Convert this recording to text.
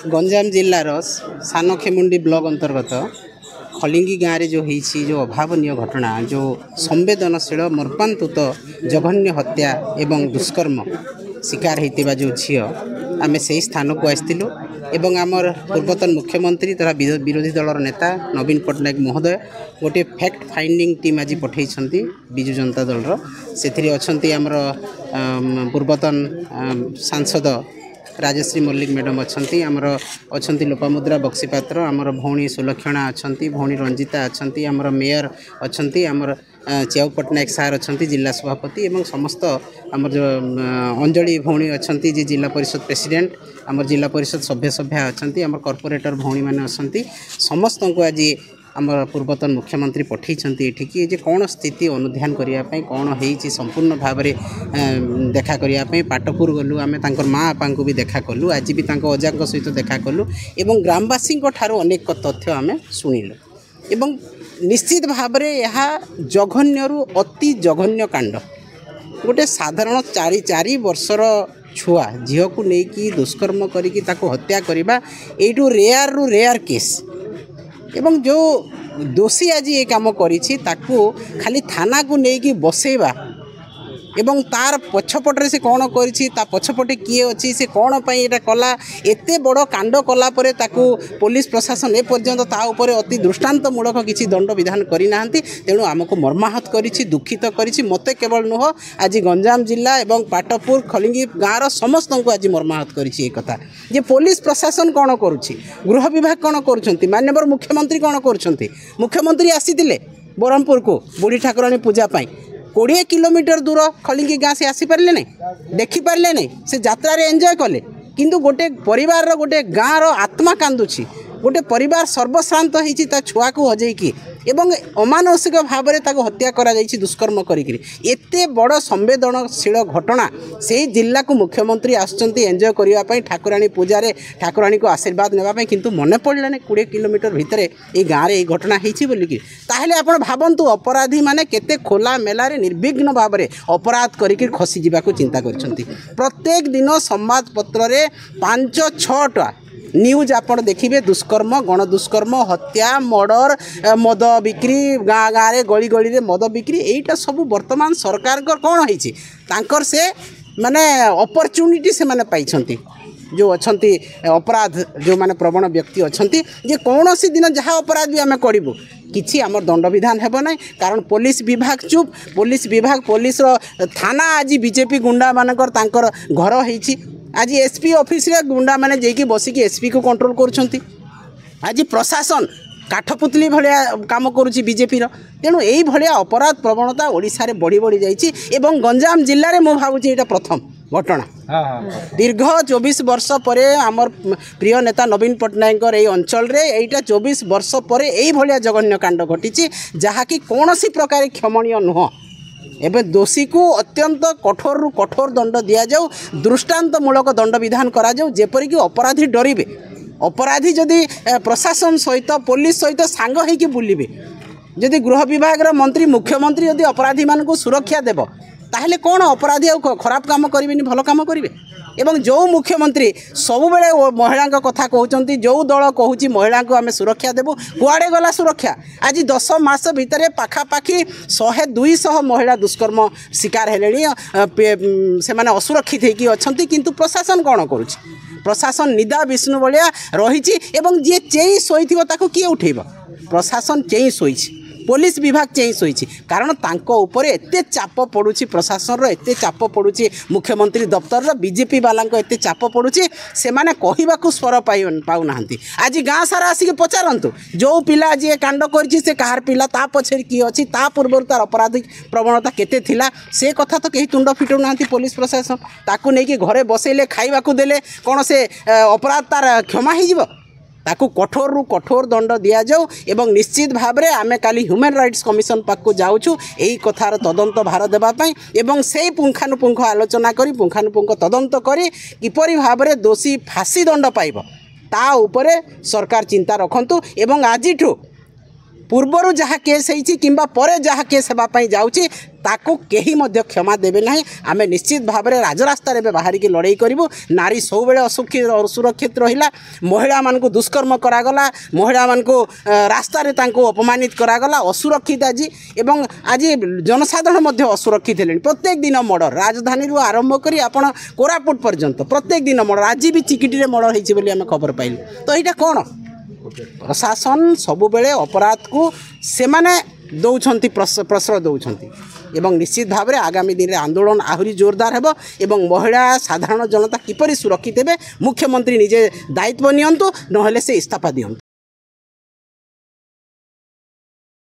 Ganjam जिलार सानखेमुंडी block अंतर्गत खलिंगी गाँव में जो होती जो अभावन घटना जो संवेदनशील मर्मान्तुत जघन्य हत्या एवं दुष्कर्म शिकार होता जो झी आम से स्थान को आसलु एवं आमर पूर्वतन मुख्यमंत्री तथा विरोधी दलर नेता नवीन पट्टनायक महोदय गोटे फैक्ट फाइंडिंग टीम आज पठे विजु जनता दल से अच्छा आमर पूर्वतन सांसद राजश्री मल्लिक मैडम अच्छा आमर अच्छा लोपामुद्रा बक्सीपात्र आमर भौणी सुलक्षणा अच्छा भौणी रंजिता अच्छा आमर मेयर अच्छा आमर च्याऊ पट्टनायक सार अच्छा जिला सभापति एवं समस्त आमर जो अंजलि भौणी अच्छा जी जिला परिषद प्रेसिडेंट आमर जिला परिषद सभ्य अच्छा आमर कॉर्पोरेटर भौणी मैंने अच्छा समस्त को आज आमर पूर्वतन मुख्यमंत्री पठे ये कौन स्थिति अनुध्यान करने कौन हो संपूर्ण भाव में देखा करने पाटपुर गलु आम माँ बापा को भी देखा कलु आज भी अजा सहित देखा कलु एवं ग्रामवासी अनेक तथ्य आम शुणिलु एवं निश्चित भाव में यह जघन्यरू अति जघन्य कांड गोटे साधारण चारि वर्षर छुआ झील को लेकिन दुष्कर्म करके हत्या करवा यू रेयर रु रेयर केस एवं जो दोषी आज ये काम करिछि ताकू खाली थाना को लेकिन बसेवा एवं तार पछपटे से कौन करिछि ता पछपटे किए अच्छी से कौन पाई कला एते बड़ कांड कला परे ताकू पुलिस प्रशासन एपर्यंत ता उपर अति दृष्टांतमूलक किसी दंड विधान करना तेणु आमको मर्माहत करिछि दुखित करिछि मते केवल नुह आज गंजाम जिला एवं पाटपुर खलिंगी गाँव समस्त को आज मर्माहत करिछि कथा जे पुलिस प्रशासन कौन करुछि गृह विभाग कौन करुछंती माननीय मुख्यमंत्री कौन करुछंती मुख्यमंत्री आसीथिले ब्रह्मपुर को बुढ़ी ठाकुराणी पूजा पाई 20 किलोमीटर दूर खलिंगी गाँ से आसीपारे नहीं देखिपारे नहीं से यात्रा एंजॉय कले किंतु गोटे परिवार गोटे गाँव आत्मा कांदुछि गोटे परिवार सर्वश्रांत होती छुआ को हजेकी एवं अमानसिक भाव में हत्या करा दुष्कर्म करी एते बड़ संवेदनशील घटना से जिला को मुख्यमंत्री आसुच्चंती एंजॉय करने ठाकुराणी पूजारे ठाकुराणी को आशीर्वाद नेबापी किंतु मन पड़लानी 20 किलोमीटर भितर ये गाँव में ये घटना होती बोलिकी ताहले आपण भावंतु अपराधी माने केते खोला मेलारे निर्विघ्न भाव में अपराध करिक खसी जावाक चिंता करछंती प्रत्येक दिन संवाद पत्र रे 5-6टा न्यूज आपड़ देखिए दुष्कर्म गण दुष्कर्म हत्या मर्डर मद बिक्री गाँ गाँव गली गली मद बिक्री यहीटा सब वर्तमान सरकार कौन होकर से माने अपॉर्चुनिटी से माने पाई जो अच्छा अपराध जो माने प्रवण व्यक्ति अच्छा जे कौन सी दिन जहाँ अपराध भी आम करूँ किसी आम दंड विधान हेब ना कारण पुलिस विभाग चुप पुलिस थाना आज बीजेपी गुंडा मानकर तांकर घर होइछि आज एसपी ऑफिस रे गुंडा माने जेकी बसिकी एसपी को कंट्रोल करुछंती आज प्रशासन काठपुतली भाया काम करुच्ची बीजेपी तेणु यही भाया अपराध प्रवणता ओडिशा रे बढ़ी बढ़ी जाइछि एवं गंजाम जिले में मु भावुछि एटा प्रथम घटना दीर्घ 24 वर्ष पर आमर प्रिय नेता नवीन पट्टनायक अंचल रे एटा 24 वर्ष पर यही भाया जघन्य कांड घटी जहाँकि कौन सी प्रकार क्षमणीय नुह एवं दोषी को अत्यंत कठोर रु कठोर दंड दि जाऊ दृष्टांतमूलक दंड विधान करा जाऊ जेपरिक अपराधी डरिवे अपराधी जदि प्रशासन सहित पुलिस सहित सांग होइकी बुलिबे जदि गृह विभाग मंत्री मुख्यमंत्री जदि अपराधी मान को सुरक्षा देव ताहले कौन अपराधी खराब काम करेंगे भल काम करेंगे एवं जो मुख्यमंत्री सब बेले महिला कथा कहते जो दल कहूँ महिला को आम सुरक्षा देवु कुआड़े गला सुरक्षा आज 10 मास भितर पाखापाखि 100-200 महिला दुष्कर्म शिकार हेले से माने असुरक्षित होगी अच्छा किंतु प्रशासन कौन करुच्ची प्रशासन निदा विष्णु भाया रही जी चेई शोई किए उठेब प्रशासन चेई शोई पुलिस विभाग चेई शोई कारण तांको ऊपर एते चाप पड़ुछि प्रशासन एते चाप पड़ुछि मुख्यमंत्री दफ्तर बीजेपी वाला एते चाप पड़ुछि से माने कहिबाकू स्वर पाउ नाहंती आज गाँ सारा आसिक पचारंतु जो पिला आज ये कांड करिछि से कहार पिला ता पछे किए अछि ता पूर्व तार अपराधिक प्रवणता केते थिला से कथा तो कहीं तुंड फिटौ नाहंती पुलिस प्रशासन ताकू नहीं घरे बसैले खाइबाकू देले कौन से अपराध तार क्षमा हो जिवो ताकू कठोर रु कठोर दंड दि जाऊ एवं निश्चित भाव में आमे काली ह्यूमन राइट्स कमिशन पाक जाऊँ यही कथार तदंत भार देवाई एवं से पुंखानुपुंख आलोचना करी पुंखानुपुंख तदंत करी किपरि भाव में दोषी फांसी दंड पाइब ता उपरे सरकार चिंता रखंतु एवं आजिठू पूर्वर जहाँ केस होती किंबा परे जहाँ केस होगापाई जाऊँगी ताकू कहीं क्षमा देवे ना आम निश्चित भाव में राजरास्तार बाहर की लड़ाई करूँ नारी सब असुरक्षित रहा महिला मानक दुष्कर्म करागला महिला मानक रास्ता अपमानित करागला असुरक्षित आज एवं आज जनसाधारण असुरक्षित है प्रत्येक दिन मर्डर राजधानी आरंभ कर आपण कोरापुट पर्यंत प्रत्येक दिन मर्डर आज भी चिकिटी मर्डर होती आम खबर पाइल तो यहाँ कौन प्रशासन सबुबले अपराध को से माने दौरान प्रश्रय दौरान एवं निश्चित भाव में आगामी दिन में आंदोलन आहरी जोरदार हेबो एवं महिला साधारण जनता किपरि सुरक्षित हेबे मुख्यमंत्री निजे दायित्व नियंतु नहेले से इस्तीफा दियंतु।